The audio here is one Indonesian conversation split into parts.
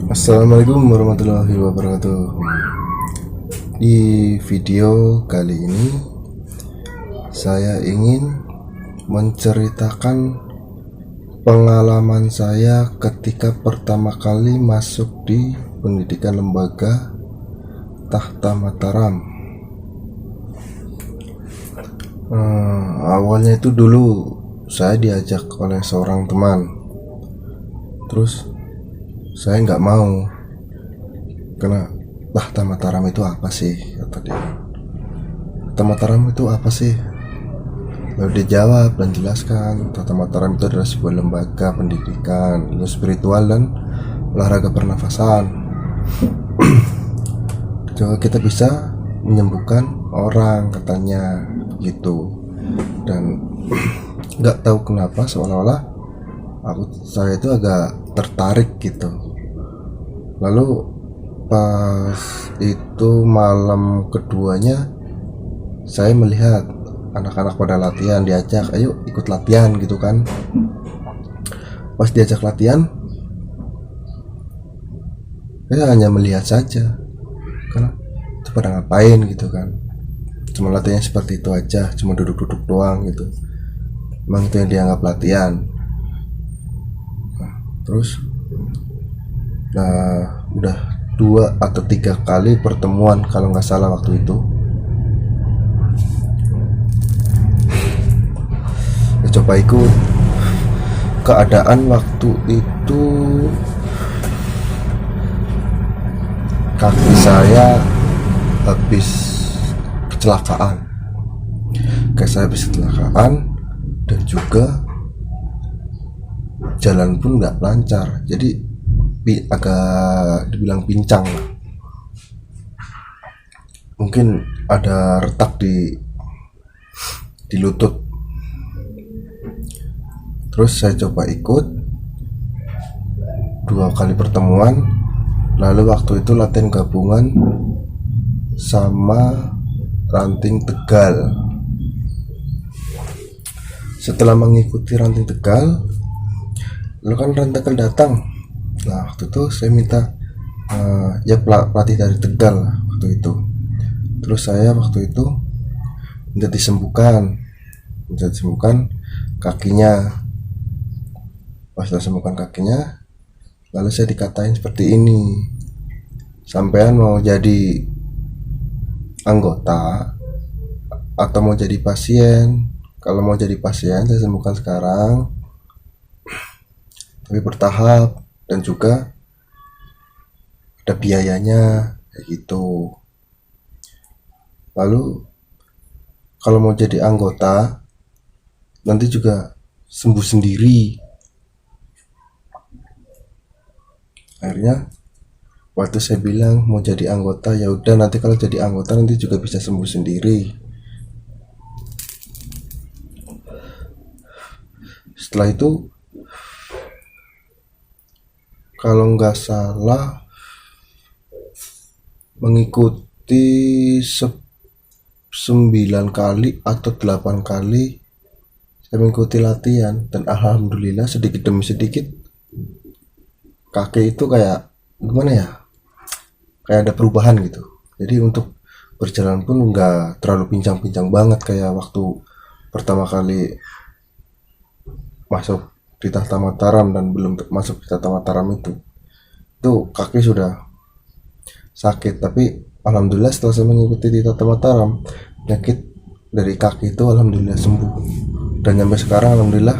Assalamualaikum warahmatullahi wabarakatuh. Di video kali ini saya ingin menceritakan pengalaman saya ketika pertama kali masuk di pendidikan lembaga Tahta Mataram. Awalnya itu dulu saya diajak oleh seorang teman. Terus saya nggak mau, karena Tahta Mataram itu apa sih, kata dia. Tahta Mataram itu apa sih? Lalu dia jawab dan jelaskan, Tahta Mataram itu adalah sebuah lembaga pendidikan, ilmu spiritual dan olahraga pernafasan. Juga kita bisa menyembuhkan orang, katanya gitu. Dan nggak tahu kenapa seolah-olah saya itu agak tertarik gitu. Lalu pas itu malam keduanya saya melihat anak-anak pada latihan, diajak, ayo ikut latihan gitu kan. Pas diajak latihan, saya hanya melihat saja, karena itu pada ngapain gitu kan. Cuma latihannya seperti itu aja, cuma duduk-duduk doang gitu. Emang itu yang dianggap latihan. Terus udah 2 atau 3 kali pertemuan kalau nggak salah waktu itu. Ya, coba ikut. Keadaan waktu itu kaki saya habis kecelakaan. Dan juga jalan pun nggak lancar, jadi agak dibilang pincang. Mungkin ada retak di lutut. Terus saya coba ikut 2 kali pertemuan. Lalu waktu itu latihan gabungan sama Ranting Tegal. Setelah mengikuti Ranting Tegal, lalu kan Ranting Tegal datang. Nah waktu itu saya minta pelatih dari Tegal waktu itu. Terus saya waktu itu minta disembuhkan kakinya. Pas disembuhkan kakinya, lalu saya dikatain seperti ini, sampean mau jadi anggota atau mau jadi pasien? Kalau mau jadi pasien saya sembuhkan sekarang, tapi bertahap, dan juga ada biayanya kayak gitu. Lalu kalau mau jadi anggota nanti juga sembuh sendiri. Akhirnya waktu saya bilang mau jadi anggota, ya udah, nanti kalau jadi anggota nanti juga bisa sembuh sendiri. Setelah itu kalau nggak salah mengikuti 9 kali atau 8 kali saya mengikuti latihan, dan alhamdulillah sedikit demi sedikit kaki itu kayak gimana ya, kayak ada perubahan gitu. Jadi untuk berjalan pun nggak terlalu pincang-pincang banget kayak waktu pertama kali masuk di Tahta Mataram dan belum masuk di Tahta Mataram itu kaki sudah sakit. Tapi alhamdulillah setelah saya mengikuti di Tahta Mataram, penyakit dari kaki itu alhamdulillah sembuh, dan sampai sekarang alhamdulillah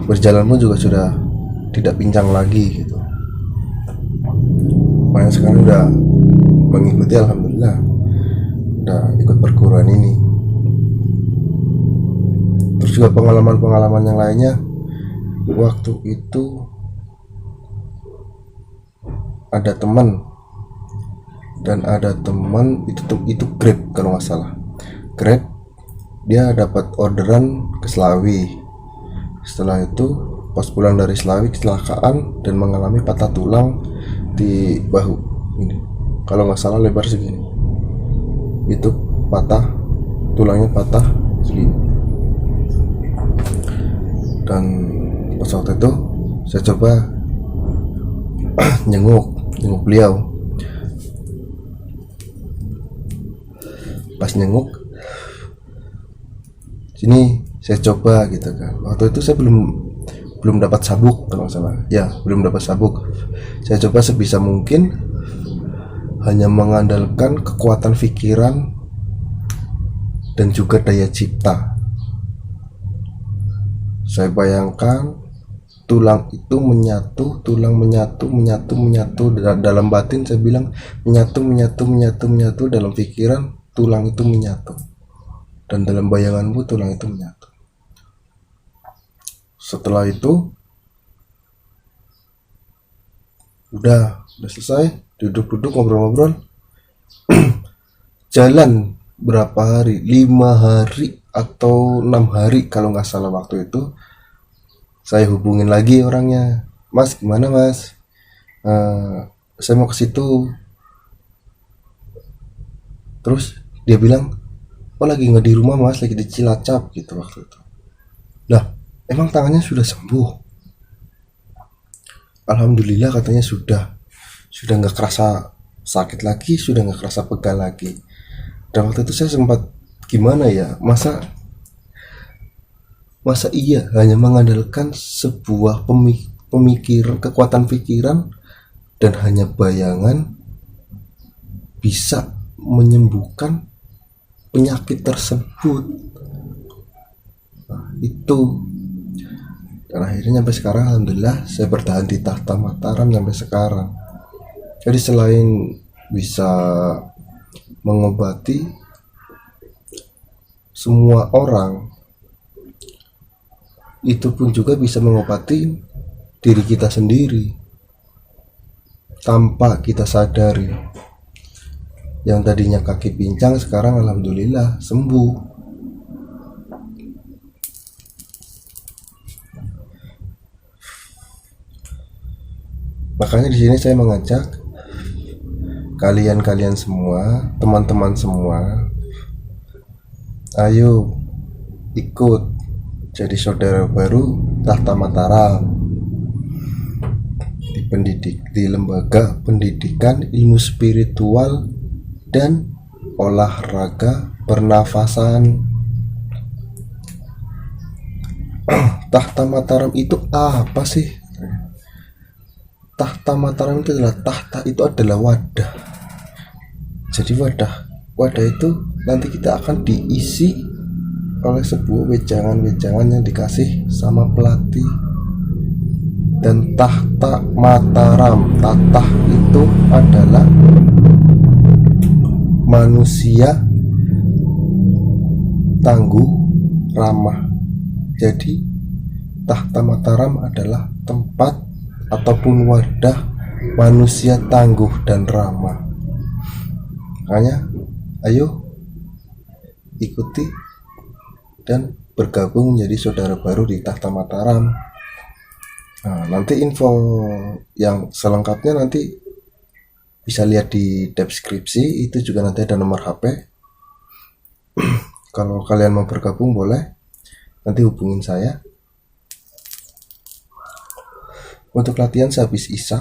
berjalan pun juga sudah tidak pincang lagi gitu. Makanya sekarang udah mengikuti, alhamdulillah udah ikut perguruan ini. Terus juga pengalaman-pengalaman yang lainnya, waktu itu ada teman itu Grab kalau nggak salah. Grab, dia dapat orderan ke Slawi. Setelah itu pas pulang dari Slawi kecelakaan dan mengalami patah tulang di bahu ini, kalau nggak salah lebar segini. Itu patah, tulangnya patah segini. Dan pas waktu itu saya coba nyenguk beliau. Pas nyenguk, sini saya coba gitu kan. Waktu itu saya belum dapat sabuk kalau nggak salah ya, belum dapat sabuk. Saya coba sebisa mungkin hanya mengandalkan kekuatan pikiran dan juga daya cipta. Saya bayangkan tulang itu menyatu, tulang menyatu dalam batin. Saya bilang menyatu. Dalam pikiran tulang itu menyatu, dan dalam bayanganmu tulang itu menyatu. Setelah itu udah selesai, duduk ngobrol-ngobrol. Jalan berapa hari, 5 hari atau 6 hari kalau nggak salah. Waktu itu saya hubungin lagi orangnya, Mas gimana Mas, saya mau ke situ. Terus dia bilang, oh lagi nggak di rumah Mas, lagi di Cilacap gitu waktu itu. Lah emang tangannya sudah sembuh? Alhamdulillah katanya sudah nggak kerasa sakit lagi, sudah nggak kerasa pegal lagi. Dan waktu itu saya sempat gimana ya, masa iya hanya mengandalkan sebuah pemikiran, kekuatan pikiran dan hanya bayangan bisa menyembuhkan penyakit tersebut. Nah, itu. Dan akhirnya sampai sekarang alhamdulillah saya bertahan di Tahta Mataram sampai sekarang. Jadi selain bisa mengobati semua orang, itu pun juga bisa mengobati diri kita sendiri tanpa kita sadari. Yang tadinya kaki pincang sekarang alhamdulillah sembuh. Makanya di sini saya mengajak kalian semua, teman-teman semua, ayo ikut jadi saudara baru Tahta Mataram di lembaga pendidikan ilmu spiritual dan olahraga pernafasan. Tahta Mataram itu apa sih? Tahta Mataram itu adalah tahta, itu adalah wadah. Jadi wadah itu nanti kita akan diisi oleh sebuah wejangan yang dikasih sama pelatih. Dan Tahta Mataram, tatah itu adalah manusia tangguh ramah. Jadi Tahta Mataram adalah tempat ataupun wadah manusia tangguh dan ramah. Makanya ayo ikuti dan bergabung menjadi saudara baru di Tahta Mataram. Nah, nanti info yang selengkapnya nanti bisa lihat di deskripsi. Itu juga nanti ada nomor HP. Kalau kalian mau bergabung boleh, nanti hubungin saya. Untuk latihan sehabis Isya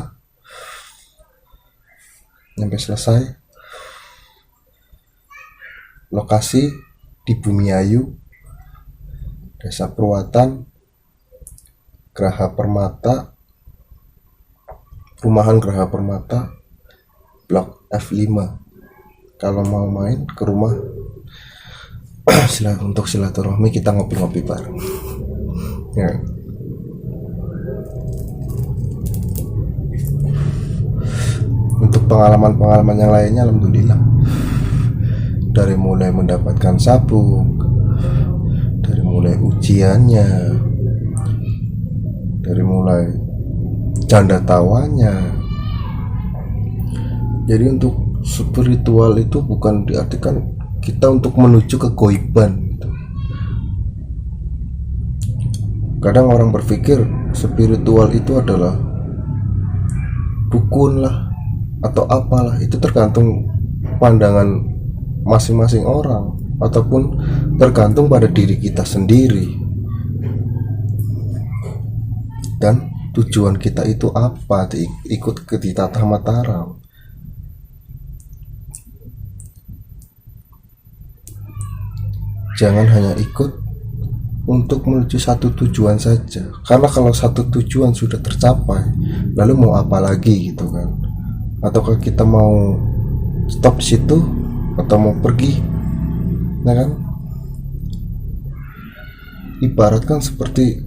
sampai selesai. Lokasi di Bumiayu, Desa Purwatan, Geraha Permata, Perumahan Geraha Permata, Blok F5. Kalau mau main ke rumah untuk silaturahmi, kita ngopi-ngopi bareng ya. Untuk pengalaman yang lainnya alhamdulillah, dari mulai mendapatkan sabuk, dari mulai ujiannya, dari mulai canda tawanya. Jadi untuk spiritual itu bukan diartikan kita untuk menuju kegoiban gitu. Kadang orang berpikir spiritual itu adalah dukun lah atau apalah. Itu tergantung pandangan masing-masing orang ataupun tergantung pada diri kita sendiri. Dan tujuan kita itu apa ikut ke di Tata Mataram. Jangan hanya ikut untuk menuju satu tujuan saja, karena kalau satu tujuan sudah tercapai, lalu mau apa lagi gitu kan? Ataukah kita mau stop di situ atau mau pergi, ya kan? Ibaratkan seperti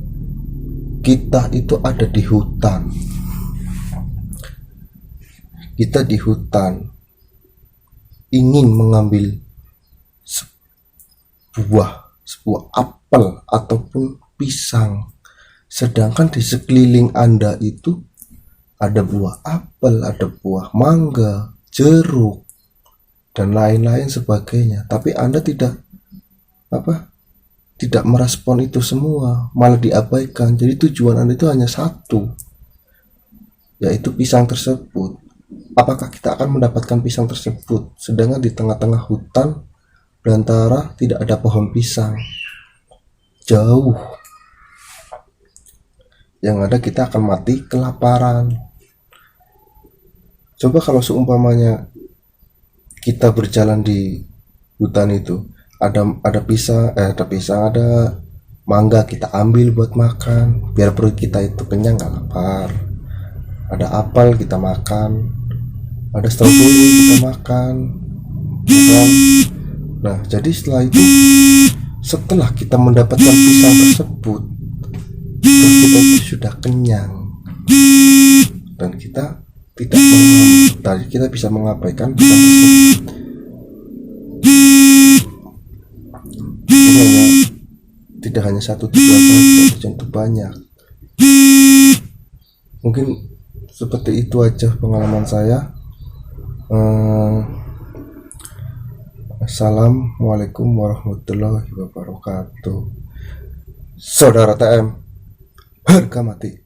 kita itu ada di hutan. Kita di hutan ingin mengambil sebuah apel ataupun pisang, sedangkan di sekeliling Anda itu ada buah apel, ada buah mangga, jeruk, dan lain-lain sebagainya. Tapi Anda tidak merespon itu semua, malah diabaikan. Jadi tujuan Anda itu hanya satu, yaitu pisang tersebut. Apakah kita akan mendapatkan pisang tersebut, sedangkan di tengah-tengah hutan belantara tidak ada pohon pisang, jauh. Yang ada kita akan mati kelaparan. Coba kalau seumpamanya kita berjalan di hutan itu, ada pisang, ada mangga, kita ambil buat makan biar perut kita itu kenyang, gak lapar. Ada apel kita makan, ada stroberi kita makan, kan? Nah, jadi setelah kita mendapatkan pisang tersebut, perut kita itu sudah kenyang dan kita kita bisa mengabaikan pisang tersebut. Jadi tidak hanya satu tujuan saja, tujuan itu banyak. Mungkin seperti itu aja pengalaman saya. Assalamualaikum warahmatullahi wabarakatuh. Saudara TM, harga mati.